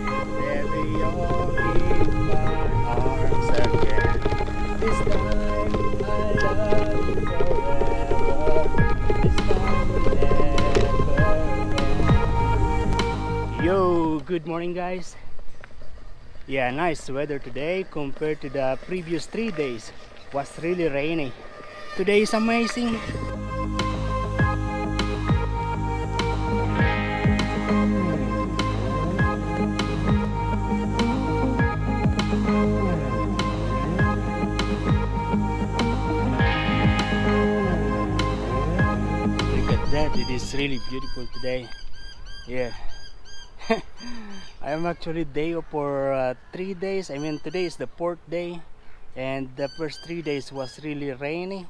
Carry on in my arms again. This time I love you forever. This time will never end. Yo, good morning guys. Yeah, nice weather today compared to the previous 3 days. Was really rainy. Today is amazing. That it is really beautiful today. Yeah. I am actually day off for 3 days. I mean today is the 4th day, and the first 3 days was really rainy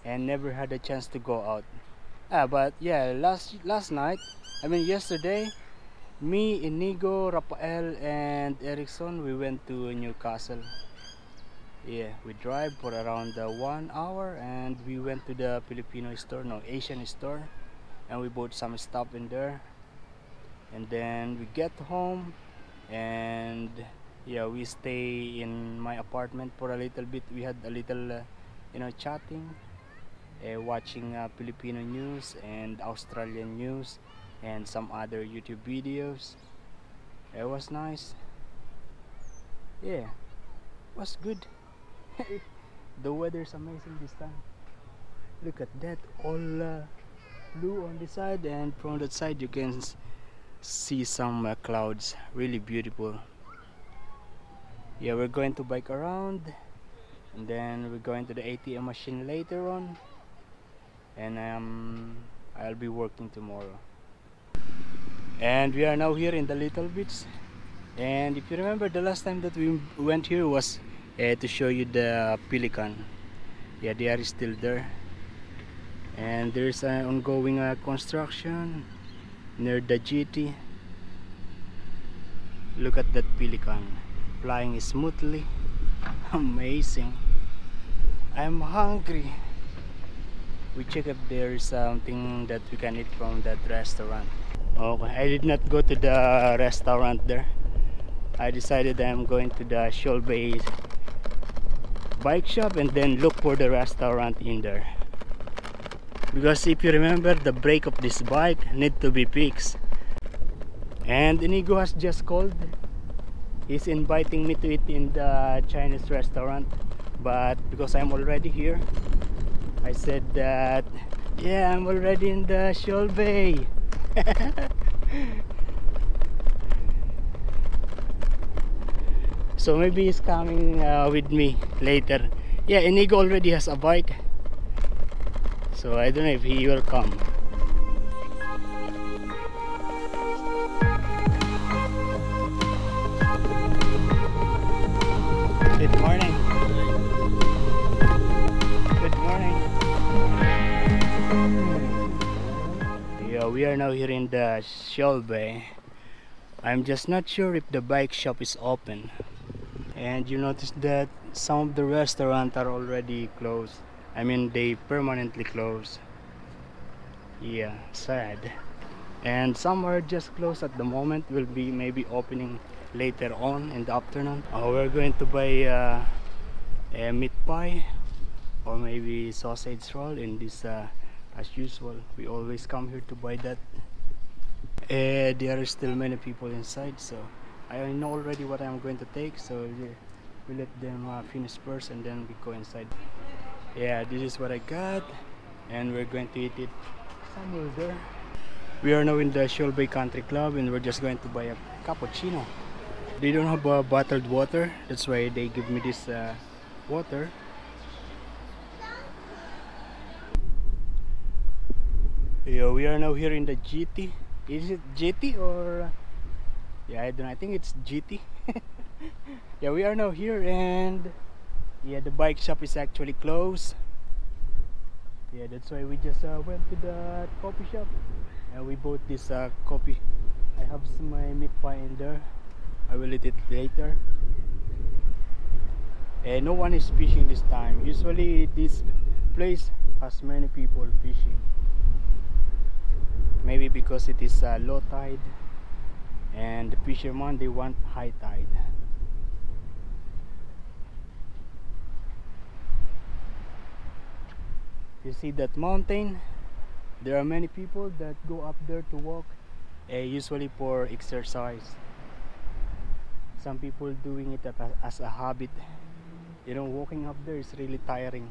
and never had a chance to go out. But yeah, last night, I mean yesterday, me, Inigo, Rafael and Erickson, we went to Newcastle. Yeah, we drive for around 1 hour and we went to the Filipino store, no, Asian store, and we bought some stuff in there. And then we get home and yeah, we stay in my apartment for a little bit. We had a little chatting, watching Filipino news and Australian news and some other YouTube videos. It was nice. Yeah, it was good. The weather is amazing this time. Look at that, all blue on this side, and from that side you can see some clouds. Really beautiful. Yeah, we're going to bike around and then we're going to the ATM machine later on, and I'll be working tomorrow. And we are now here in the Little Beach, and if you remember, the last time that we went here was to show you the pelican. Yeah, they are still there, and there's an ongoing construction near the jetty. Look at that pelican flying smoothly. Amazing. I'm hungry. We check if there's something that we can eat from that restaurant. Okay, I did not go to the restaurant there. I decided I'm going to the Shoal Bay bike shop and then look for the restaurant in there, because if you remember, the brake of this bike need to be fixed. And Inigo has just called. He's inviting me to eat in the Chinese restaurant, but because I'm already here, I said that yeah, I'm already in the Shoal Bay. So maybe he's coming with me later. Yeah, Inigo already has a bike, so I don't know if he will come. Good morning. Good morning. Yeah, we are now here in the Shoal Bay. I'm just not sure if the bike shop is open. And you notice that some of the restaurants are already closed. I mean, they permanently closed. Yeah, sad. And some are just closed at the moment, will be maybe opening later on in the afternoon. We're going to buy a meat pie or maybe sausage roll in this, as usual. We always come here to buy that. There are still many people inside, so I know already what I'm going to take, so we let them finish first and then we go inside. Yeah, this is what I got, and we're going to eat it somewhere there. We are now in the Shoal Bay Country Club and we're just going to buy a cappuccino. They don't have bottled water, that's why they give me this water. Yeah, we are now here in the jetty. Is it jetty or yeah, I don't know, I think it's GT. Yeah, we are now here, and yeah, the bike shop is actually closed. Yeah, that's why we just went to the coffee shop and we bought this coffee. I have some my meat pie in there. I will eat it later. And no one is fishing this time. Usually this place has many people fishing. Maybe because it is low tide. and the fishermen, they want high tide. You see that mountain? There are many people that go up there to walk, usually for exercise. Some people doing it as a habit. You know, walking up there is really tiring.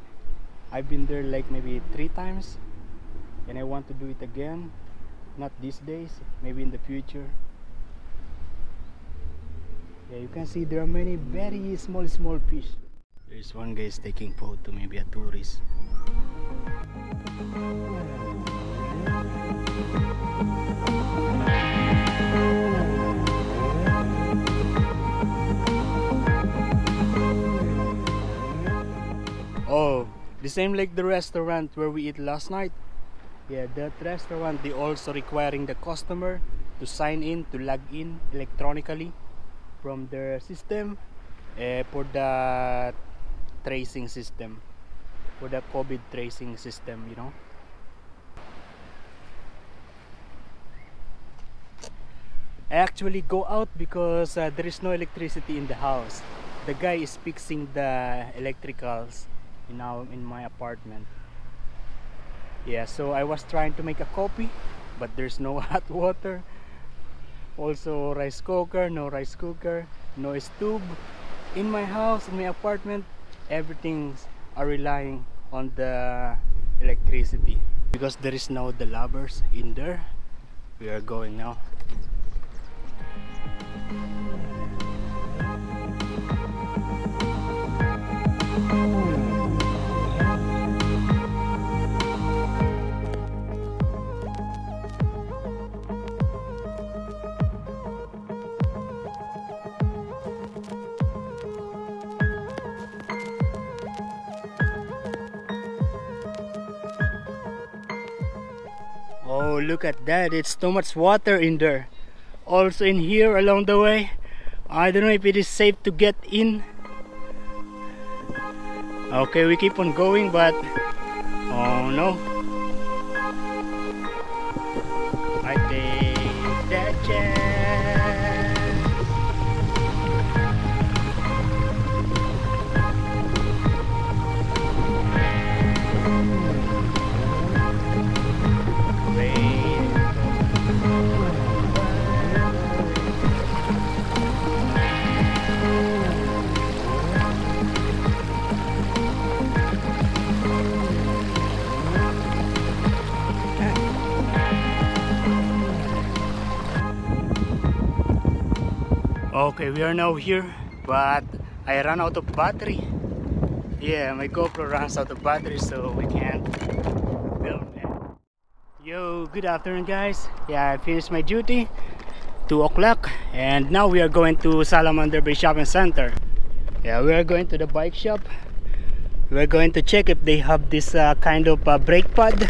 I've been there like maybe 3 times, and I want to do it again. Not these days, maybe in the future. Yeah, you can see there are many very small fish. There's one guy is taking photo, maybe a tourist. Oh, the same like the restaurant where we eat last night. Yeah, that restaurant, they also requiring the customer to sign in, to log in electronically from their system for the tracing system, for the COVID tracing system, you know. I actually go out because there is no electricity in the house. The guy is fixing the electricals in my apartment. Yeah, so I was trying to make a coffee, but there's no hot water. Also rice cooker, no rice cooker, no stove. In my house, in my apartment, everything's are relying on the electricity. Because there is now the lovers in there, we are going now. Oh, look at that, it's too much water in there. Also in here along the way, I don't know if it is safe to get in. Okay, we keep on going, but oh no, I take that chance. Okay, we are now here, but I ran out of battery. Yeah, my GoPro runs out of battery, so we can't film it. Yo, good afternoon guys. Yeah, I finished my duty, 2 o'clock, and now we are going to Salamnder Bay Shopping Center. Yeah, we are going to the bike shop. We're going to check if they have this kind of brake pad,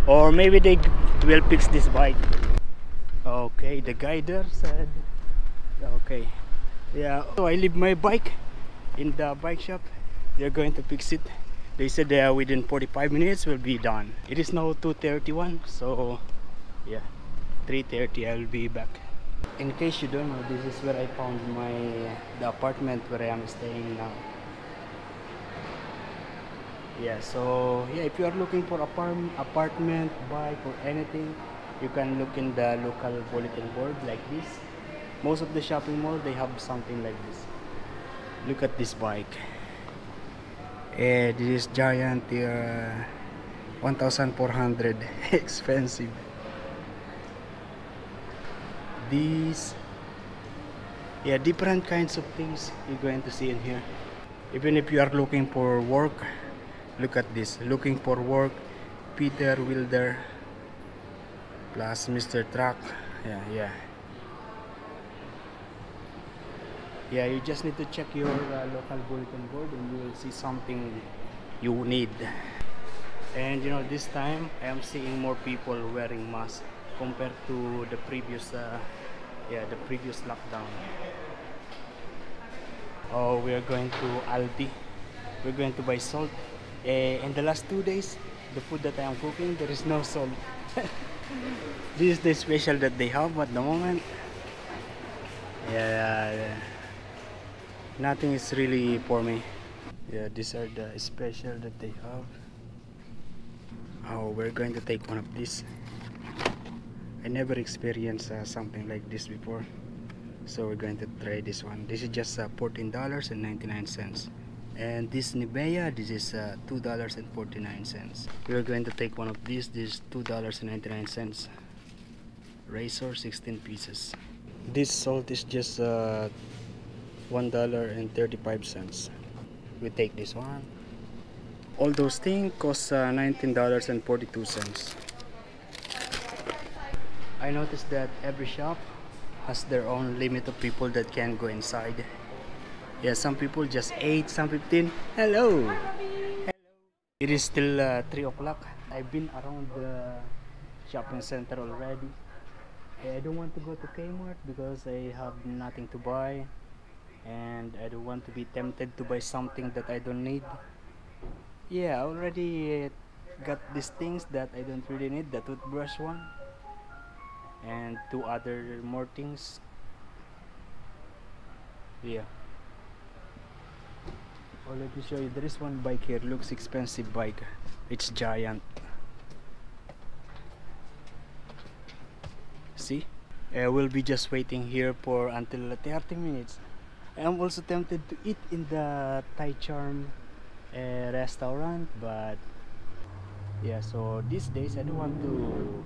or maybe they will fix this bike. Okay, the guy there said okay. Yeah, so I leave my bike in the bike shop. They're going to fix it. They said within 45 minutes will be done. It is now 2:31, so yeah, 3:30 I will be back. In case you don't know, this is where I found the apartment where I am staying now. Yeah, so yeah, if you are looking for apartment, bike or anything, you can look in the local bulletin board like this. Most of the shopping mall, they have something like this. Look at this bike. This is giant, 1,400. Expensive. These, yeah, different kinds of things you're going to see in here. Even if you are looking for work, look at this. Looking for work, Peter Wilder plus Mr. Truck. Yeah. Yeah, you just need to check your local bulletin board and you will see something you need. And you know, this time I am seeing more people wearing masks compared to the previous lockdown. Oh, we are going to Aldi. We're going to buy salt. In the last 2 days, the food that I am cooking, there is no salt. This is the special that they have at the moment. Yeah, nothing is really for me. Yeah, these are the special that they have. Oh, we're going to take one of these. I never experienced something like this before, so we're going to try this one. This is just $14.99, and this Nivea, this is $2.49. We're going to take one of these. This is $2.99. Razor, 16 pieces. This salt is just $1.35. We take this one. All those things cost $19.42. I noticed that every shop has their own limit of people that can go inside. Yeah, some people just 8, some 15. Hello! Hello! It is still 3 o'clock. I've been around the shopping center already. I don't want to go to Kmart because I have nothing to buy, and I don't want to be tempted to buy something that I don't need. Yeah, I already got these things that I don't really need, the toothbrush one and 2 other more things. Yeah. Oh, let me show you. There is one bike here. Looks expensive bike. It's giant. See? We'll be just waiting here for until 30 minutes. I'm also tempted to eat in the Thai Charm restaurant, but yeah, so these days I don't want to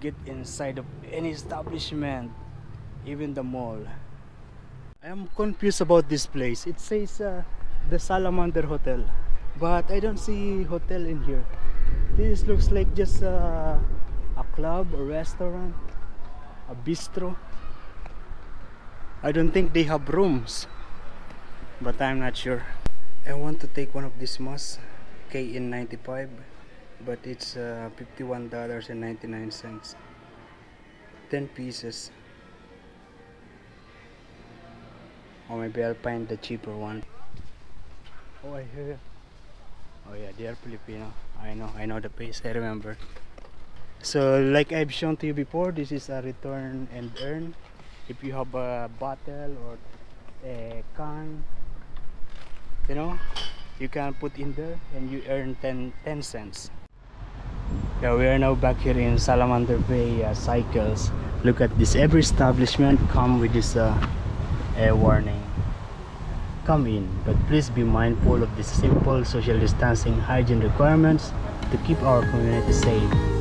get inside of any establishment, even the mall. I am confused about this place. It says the Salamander Hotel, but I don't see hotel in here. This looks like just a club, a restaurant, a bistro. I don't think they have rooms, but I'm not sure. I want to take one of these masks, KN95, but it's $51.99. 10 pieces. Or maybe I'll find the cheaper one. Oh, I hear. Oh yeah, they are Filipino. I know the place. I remember. So like I've shown to you before, this is a return and earn. If you have a bottle or a can, you know, you can put in there and you earn 10 cents. Yeah, we are now back here in Salamander Bay Cycles. Look at this. Every establishment come with this warning. Come in, but please be mindful of the simple social distancing hygiene requirements to keep our community safe.